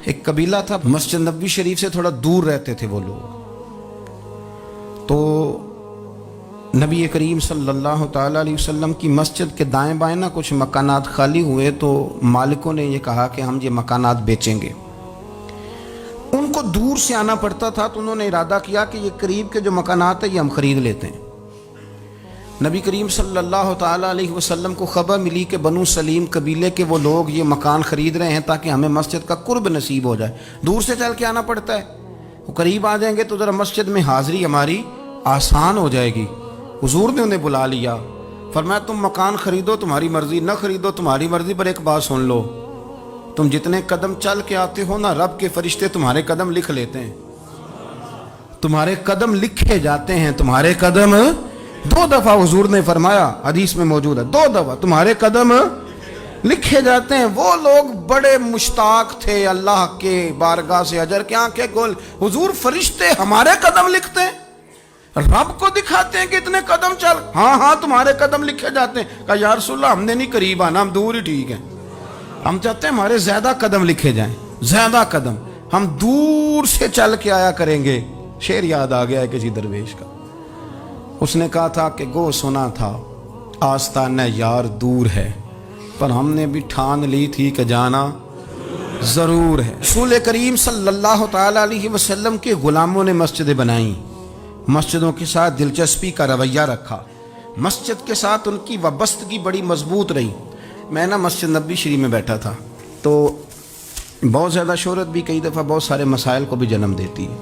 ایک قبیلہ تھا، مسجد نبوی شریف سے تھوڑا دور رہتے تھے وہ لوگ. تو نبی کریم صلی اللہ تعالیٰ علیہ وسلم کی مسجد کے دائیں بائیں نا کچھ مکانات خالی ہوئے، تو مالکوں نے یہ کہا کہ ہم یہ مکانات بیچیں گے. ان کو دور سے آنا پڑتا تھا، تو انہوں نے ارادہ کیا کہ یہ قریب کے جو مکانات ہیں یہ ہم خرید لیتے ہیں. نبی کریم صلی اللہ تعالیٰ علیہ وسلم کو خبر ملی کہ بنو سلیم قبیلے کے وہ لوگ یہ مکان خرید رہے ہیں تاکہ ہمیں مسجد کا قرب نصیب ہو جائے. دور سے چل کے آنا پڑتا ہے، وہ قریب آ جائیں گے تو ذرا مسجد میں حاضری ہماری آسان ہو جائے گی. حضور نے انہیں بلا لیا، فرمایا تم مکان خریدو تمہاری مرضی، نہ خریدو تمہاری مرضی، پر ایک بات سن لو، تم جتنے قدم چل کے آتے ہو نا، رب کے فرشتے تمہارے قدم لکھ لیتے ہیں. تمہارے قدم لکھے جاتے ہیں، تمہارے قدم 2 دفعہ حضور نے فرمایا، حدیث میں موجود ہے، 2 دفعہ تمہارے قدم لکھے جاتے ہیں. وہ لوگ بڑے مشتاق تھے اللہ کے بارگاہ سے اجر کے آنکھیں کھول، حضور فرشتے ہمارے قدم لکھتے ہیں، رب کو دکھاتے ہیں کہ اتنے قدم چل. ہاں تمہارے قدم لکھے جاتے ہیں. کہا یا رسول اللہ ہم نے نہیں قریب آنا، ہم دور ہی ٹھیک ہیں، ہم چاہتے ہیں ہمارے زیادہ قدم لکھے جائیں، زیادہ قدم، ہم دور سے چل کے آیا کریں گے. شعر یاد آ گیا ہے کسی درویش کا، اس نے کہا تھا کہ گو سنا تھا آستانہ یار دور ہے، پر ہم نے بھی ٹھان لی تھی کہ جانا ضرور ہے. رسول کریم صلی اللہ تعالیٰ علیہ وسلم کے غلاموں نے مسجدیں بنائیں، مسجدوں کے ساتھ دلچسپی کا رویہ رکھا، مسجد کے ساتھ ان کی وابستگی بڑی مضبوط رہی. میں نا مسجد نبوی شریف میں بیٹھا تھا، تو بہت زیادہ شہرت بھی کئی دفعہ بہت سارے مسائل کو بھی جنم دیتی ہے.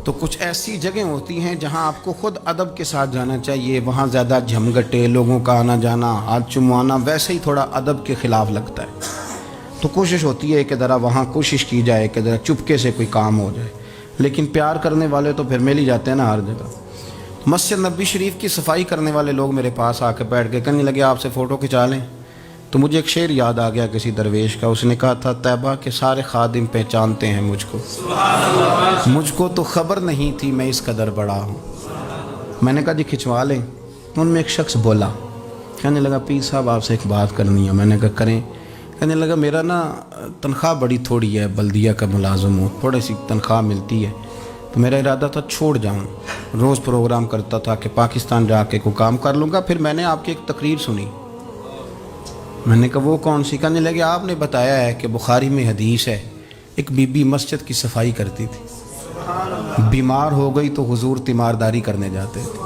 تو کچھ ایسی جگہیں ہوتی ہیں جہاں آپ کو خود ادب کے ساتھ جانا چاہیے، وہاں زیادہ جھمگٹے لوگوں کا آنا جانا، ہاتھ چموانا ویسے ہی تھوڑا ادب کے خلاف لگتا ہے. تو کوشش ہوتی ہے کہ ذرا وہاں کوشش کی جائے کہ ذرا چپکے سے کوئی کام ہو جائے، لیکن پیار کرنے والے تو پھر مل ہی جاتے ہیں نا ہر جگہ. مسجد نبوی شریف کی صفائی کرنے والے لوگ میرے پاس آ کے بیٹھ کے کہنے لگے آپ سے فوٹو کھنچا لیں. تو مجھے ایک شعر یاد آ گیا کسی درویش کا، اس نے کہا تھا طیبہ کے سارے خادم پہچانتے ہیں مجھ کو، مجھ کو تو خبر نہیں تھی میں اس قدر بڑا ہوں. میں نے کہا جی کھنچوا لیں. ان میں ایک شخص بولا، کہنے لگا پیر صاحب آپ سے ایک بات کرنی ہے. میں نے کہا کریں. کہنے لگا میرا نا تنخواہ بڑی تھوڑی ہے، بلدیہ کا ملازم ہوں، تھوڑی سی تنخواہ ملتی ہے، تو میرا ارادہ تھا چھوڑ جاؤں. روز پروگرام کرتا تھا کہ پاکستان جا کے کوئی کام کر لوں گا. پھر میں نے آپ کی ایک تقریر سنی. میں نے کہا وہ کون سی؟ کہنے لگے آپ نے بتایا ہے کہ بخاری میں حدیث ہے ایک بی بی مسجد کی صفائی کرتی تھی، بیمار ہو گئی تو حضور تیمارداری کرنے جاتے تھے،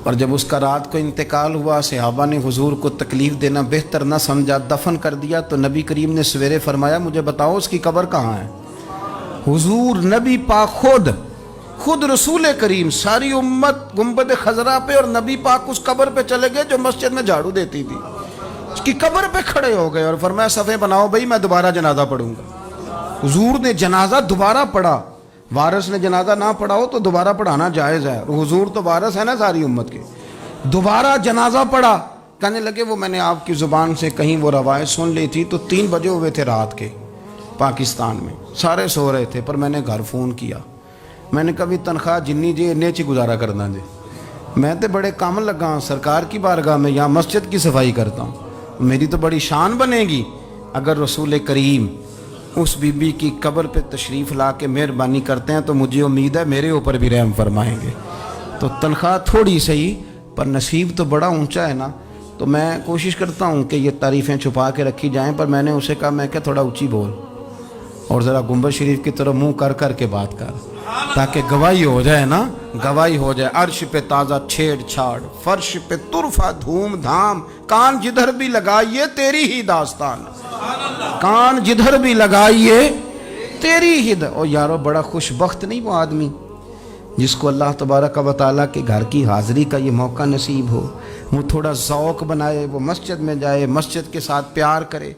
اور جب اس کا رات کو انتقال ہوا صحابہ نے حضور کو تکلیف دینا بہتر نہ سمجھا، دفن کر دیا. تو نبی کریم نے سویرے فرمایا مجھے بتاؤ اس کی قبر کہاں ہے. حضور نبی پاک خود رسول کریم ساری امت گنبد خضرا پہ اور نبی پاک اس قبر پہ چلے گئے جو مسجد میں جھاڑو دیتی تھی، اس کی قبر پہ کھڑے ہو گئے اور فرمایا صفیں بناؤ بھائی میں دوبارہ جنازہ پڑھوں گا. حضور نے جنازہ دوبارہ پڑھا. وارث نے جنازہ نہ پڑھا ہو تو دوبارہ پڑھانا جائز ہے، حضور تو وارث ہے نا ساری امت کے. دوبارہ جنازہ پڑھا. کہنے لگے وہ میں نے آپ کی زبان سے کہیں وہ روایت سن لی تھی، تو 3 بجے ہوئے تھے رات کے پاکستان میں، سارے سو رہے تھے، پر میں نے گھر فون کیا. میں نے کبھی تنخواہ جنی جی انہیں چی گزارا کرنا جی، میں تو بڑے کام لگا ہوں سرکار کی بارگاہ میں، یہاں مسجد کی صفائی کرتا ہوں. میری تو بڑی شان بنے گی اگر رسول کریم اس بی بی کی قبر پہ تشریف لا کے مہربانی کرتے ہیں، تو مجھے امید ہے میرے اوپر بھی رحم فرمائیں گے. تو تنخواہ تھوڑی صحیح پر نصیب تو بڑا اونچا ہے نا. تو میں کوشش کرتا ہوں کہ یہ تعریفیں چھپا کے رکھی جائیں، پر میں نے اسے کہا میں کہ تھوڑا اونچی بول اور ذرا گنبد شریف کی طرف منہ کر کے بات کر، تاکہ گواہی ہو جائے نا، گواہی ہو جائے. عرش پہ تازہ چھیڑ چھاڑ، فرش پہ طرفہ دھوم دھام، کان جدھر بھی لگائیے تیری ہی داستان، کان جدھر بھی لگائیے تیری ہی او یارو بڑا خوش بخت نہیں وہ آدمی جس کو اللہ تبارک و تعالیٰ کے گھر کی حاضری کا یہ موقع نصیب ہو. وہ تھوڑا ذوق بنائے، وہ مسجد میں جائے، مسجد کے ساتھ پیار کرے،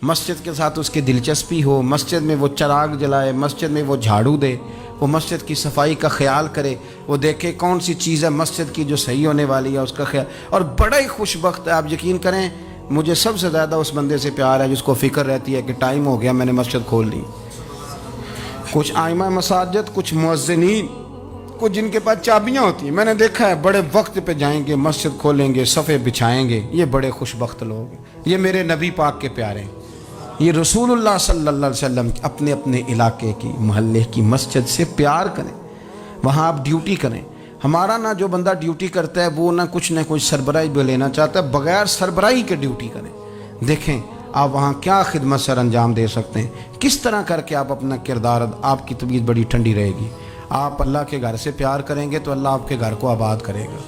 مسجد کے ساتھ اس کی دلچسپی ہو، مسجد میں وہ چراغ جلائے، مسجد میں وہ جھاڑو دے، وہ مسجد کی صفائی کا خیال کرے، وہ دیکھے کون سی چیز ہے مسجد کی جو صحیح ہونے والی ہے اس کا خیال. اور بڑا ہی خوش بخت ہے. آپ یقین کریں مجھے سب سے زیادہ اس بندے سے پیار ہے جس کو فکر رہتی ہے کہ ٹائم ہو گیا میں نے مسجد کھول لی. کچھ آئمہ مساجد، کچھ مؤذنین، کچھ جن کے پاس چابیاں ہوتی ہیں، میں نے دیکھا ہے بڑے وقت پہ جائیں گے، مسجد کھولیں گے، صفے بچھائیں گے. یہ بڑے خوش بخت لوگ ہیں، یہ میرے نبی پاک کے پیارے ہیں. یہ رسول اللہ صلی اللہ علیہ وسلم اپنے اپنے علاقے کی محلے کی مسجد سے پیار کریں، وہاں آپ ڈیوٹی کریں۔ ہمارا نہ جو بندہ ڈیوٹی کرتا ہے وہ نہ کچھ سربراہی بھی لینا چاہتا ہے، بغیر سربراہی کے ڈیوٹی کریں۔ دیکھیں آپ وہاں کیا خدمت سر انجام دے سکتے ہیں، کس طرح کر کے آپ اپنا کردار، آپ کی طبیعت بڑی ٹھنڈی رہے گی۔ آپ اللہ کے گھر سے پیار کریں گے تو اللہ آپ کے گھر کو آباد کرے گا،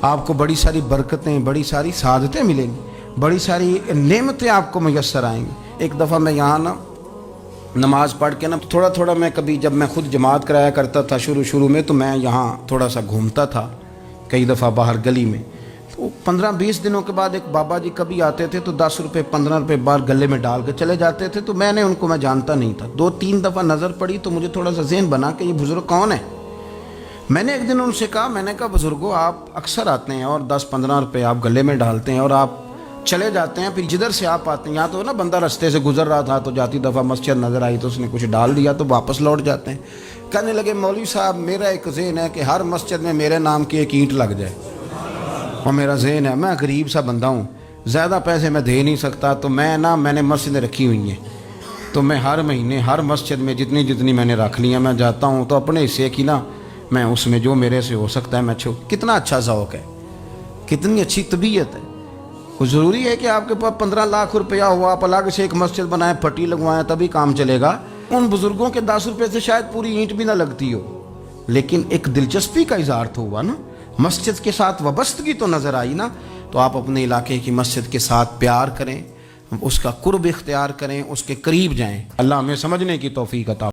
آپ کو بڑی ساری برکتیں، بڑی ساری سعادتیں ملیں گی، بڑی ساری نعمتیں آپ کو میسر آئیں گی۔ ایک دفعہ میں یہاں نماز پڑھ کے تھوڑا میں کبھی جب میں خود جماعت کرایا کرتا تھا شروع میں، تو میں یہاں تھوڑا سا گھومتا تھا کئی دفعہ باہر گلی میں، تو 15-20 دنوں کے بعد ایک بابا جی کبھی آتے تھے تو 10 روپے 15 روپے باہر گلے میں ڈال کے چلے جاتے تھے، تو میں جانتا نہیں تھا، 2-3 دفعہ نظر پڑی تو مجھے تھوڑا سا ذہن بنا کہ یہ بزرگ کون ہے۔ میں نے ایک دن ان سے کہا، میں نے کہا بزرگوں آپ اکثر آتے ہیں اور 10-15 روپے آپ گلے میں ڈالتے ہیں اور آپ چلے جاتے ہیں، پھر جدھر سے آپ آتے ہیں، یہاں تو نا بندہ رستے سے گزر رہا تھا تو جاتی دفعہ مسجد نظر آئی تو اس نے کچھ ڈال دیا تو واپس لوٹ جاتے ہیں۔ کہنے لگے مولوی صاحب میرا ایک ذہن ہے کہ ہر مسجد میں میرے نام کی ایک اینٹ لگ جائے، اور میرا ذہن ہے، میں غریب سا بندہ ہوں، زیادہ پیسے میں دے نہیں سکتا، تو میں نے مسجدیں رکھی ہوئی ہیں، تو میں ہر مہینے ہر مسجد میں جتنی میں نے رکھ لی ہیں میں جاتا ہوں، تو اپنے حصے کی میں اس میں جو میرے سے ہو سکتا ہے میں کتنا اچھا ذوق ہے، کتنی اچھی طبیعت ہے۔ کوئی ضروری ہے کہ آپ کے پاس 15 لاکھ روپیہ ہوا، آپ الگ سے ایک مسجد بنائیں، پٹی لگوائیں تبھی کام چلے گا؟ ان بزرگوں کے 10 روپے سے شاید پوری اینٹ بھی نہ لگتی ہو، لیکن ایک دلچسپی کا اظہار تو ہوا نا، مسجد کے ساتھ وابستگی تو نظر آئی نا۔ تو آپ اپنے علاقے کی مسجد کے ساتھ پیار کریں، اس کا قرب اختیار کریں، اس کے قریب جائیں۔ اللہ ہمیں سمجھنے کی توفیق عطا